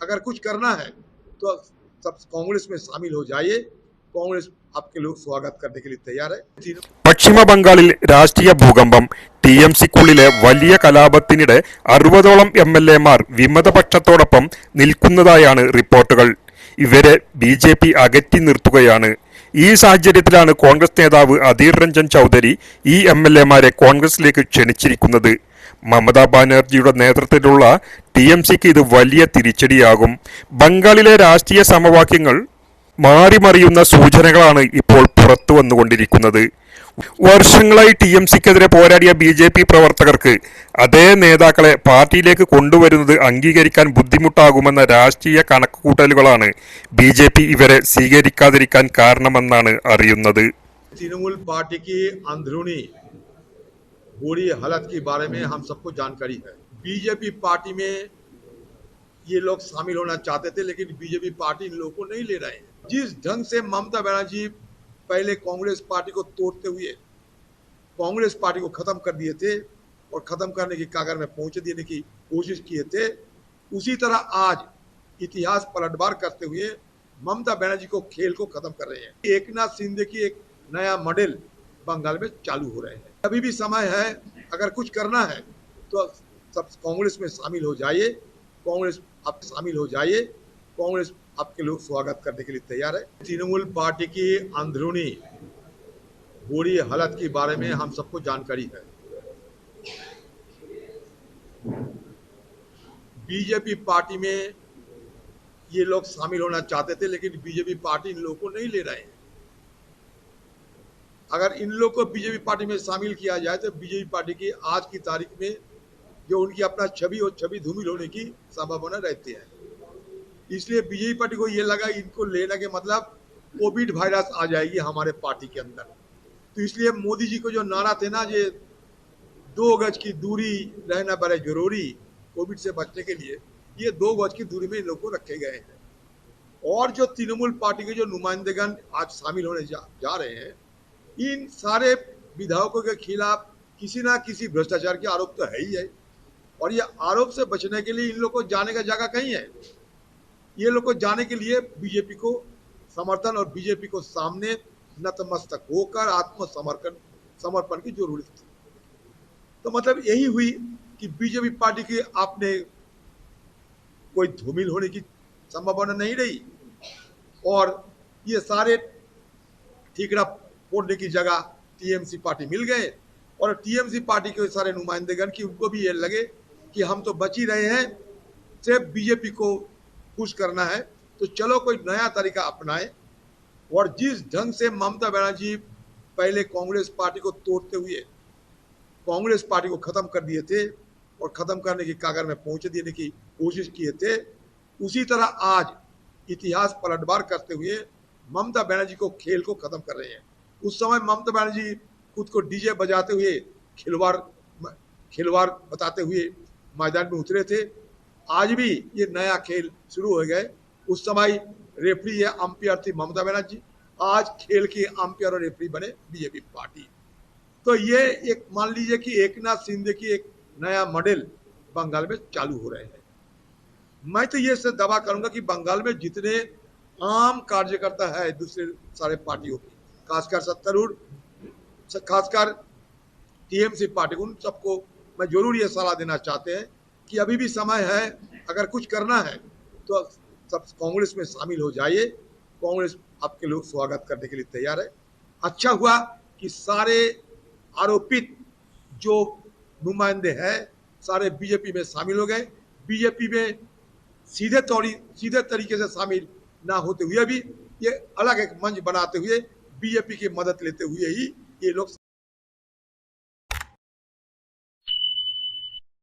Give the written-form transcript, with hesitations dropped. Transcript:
अगर कुछ करना है तो सब कांग्रेस में शामिल हो जाइए। कांग्रेस आपके लोग स्वागत करने के लिए तैयार है। പശ്ചിമ ബംഗാളിൽ രാഷ്ട്രീയ ഭൂകമ്പം. TMCക്കുള്ളിലെ വലിയ കലാപത്തിനിടെ 60ഓളം MLA മാർ വിമതപക്ഷത്തോടൊപ്പം നിൽക്കുന്നതായാണ് റിപ്പോർട്ടുകൾ. ഇവരെ BJP അകറ്റി നിർത്തുകയാണ്. ഈ സാഹചര്യത്തിലാണ് കോൺഗ്രസ് നേതാവ് അധീർ രഞ്ജൻ ചൗധരി ഈ MLA മാരെ കോൺഗ്രസിലേക്ക് ക്ഷണിച്ചിരിക്കുന്നത്. മമതാ ബാനർജിയുടെ നേതൃത്വത്തിലുള്ള TMCക്ക് ഇത് വലിയ തിരിച്ചടിയാകും. ബംഗാളിലെ രാഷ്ട്രീയ സമവാക്യങ്ങൾ മാറിമറിയുന്ന സൂചനകളാണ് ഇപ്പോൾ പുറത്തു വന്നുകൊണ്ടിരിക്കുന്നത്. വർഷങ്ങളായി TMCക്കെതിരെ പോരാടിയ BJP പ്രവർത്തകർക്ക് അതേ നേതാക്കളെ പാർട്ടിയിലേക്ക് കൊണ്ടുവരുന്നത് അംഗീകരിക്കാൻ ബുദ്ധിമുട്ടാകുമെന്ന രാഷ്ട്രീയ കണക്കുകൂട്ടലുകളാണ് BJP ഇവരെ സ്വീകരിക്കാതിരിക്കാൻ കാരണമെന്നാണ് അറിയുന്നത്. तृणमूल पार्टी की अंदरूनी बुरी हालत के बारे में हम सबको जानकारी है। बीजेपी पार्टी में ये लोग शामिल होना चाहते थे, लेकिन बीजेपी पार्टी इन लोगों को नहीं ले रहे हैं। जिस ढंग से ममता बनर्जी पहले कांग्रेस पार्टी को तोड़ते हुए कांग्रेस पार्टी को खत्म कर दिए थे और खत्म करने की कागर में पहुंच देने की कोशिश किए थे, उसी तरह आज इतिहास पलटवार करते हुए ममता बनर्जी को खेल को खत्म कर रहे हैं। एकनाथ शिंदे की एक नया मॉडल बंगाल में चालू हो रहे हैं। अभी भी समय है, अगर कुछ करना है तो सब कांग्रेस में शामिल हो जाइए। कांग्रेस आप शामिल हो जाइए। कांग्रेस आपके लोग स्वागत करने के लिए तैयार है। तृणमूल पार्टी की अंदरूनी बुरी हालत के बारे में हम सबको जानकारी है। बीजेपी पार्टी में ये लोग शामिल होना चाहते थे, लेकिन बीजेपी पार्टी इन लोगों को नहीं ले रहे हैं। अगर इन लोग को बीजेपी पार्टी में शामिल किया जाए तो बीजेपी पार्टी की आज की तारीख में जो उनकी अपना छवि और छवि धूमिल होने की संभावना रहती है। इसलिए बीजेपी पार्टी को ये लगा इनको लेने के मतलब कोविड वायरस आ जाएगी हमारे पार्टी के अंदर। तो इसलिए मोदी जी को जो नारा थे ना, ये 2 गज की दूरी रहना बड़े जरूरी कोविड से बचने के लिए, ये 2 गज की दूरी में इन लोग को रखे गए हैं। और जो तृणमूल पार्टी के जो नुमाइंदेगण आज शामिल होने जा रहे हैं, इन सारे विधायकों के खिलाफ किसी ना किसी भ्रष्टाचार के आरोप तो है ही है। और ये आरोप से बचने के लिए इन लोग को जाने का जगह कहीं है। ये लोग को जाने के लिए बीजेपी को समर्थन और बीजेपी को सामने नतमस्तक होकर समर्पण की जरूरत थी। तो मतलब यही हुई कि बीजेपी पार्टी की आपने कोई धूमिल होने की संभावना नहीं रही और ये सारे ठीकरा फोड़ने की जगह TMC पार्टी मिल गए। और TMC पार्टी के सारे नुमाइंदेगण की उनको भी ये लगे कि हम तो बच ही रहे हैं, सिर्फ बीजेपी को खुश करना है, तो चलो कोई नया तरीका अपनाएं। और जिस ढंग से ममता बनर्जी पहले कांग्रेस पार्टी को तोड़ते हुए कांग्रेस पार्टी को खत्म कर दिए थे और खत्म करने की कागर में पहुंच देने की कोशिश किए थे, उसी तरह आज इतिहास पलटवार करते हुए ममता बनर्जी को खेल को खत्म कर रहे हैं। उस समय ममता बनर्जी खुद को डीजे बजाते हुए खिलवाड़ बताते हुए मैदान में उतरे थे। आज भी ये नया खेल शुरू हो गए। उस समय रेफरी या अंपायर थी ममता बनर्जी, आज खेल के अंपायर और रेफरी बने बीजेपी पार्टी। तो ये एक मान लीजिए कि एकनाथ शिंदे की एक नया मॉडल बंगाल में चालू हो रहे हैं। मैं तो ये से दावा करूंगा कि बंगाल में जितने आम कार्यकर्ता है दूसरे सारे पार्टियों की, खासकर TMC पार्टी, उन सबको मैं जरूर ये सलाह देना चाहते हैं कि अभी भी समय है, अगर कुछ करना है तो सब कांग्रेस में शामिल हो जाइए। कांग्रेस आपके लोग स्वागत करने के लिए तैयार है। अच्छा हुआ कि सारे आरोपित जो नुमाइंदे हैं सारे बीजेपी में शामिल हो गए। बीजेपी में सीधे तरीके से शामिल ना होते हुए भी ये अलग एक मंच बनाते हुए बीजेपी की मदद लेते हुए ही ये लोग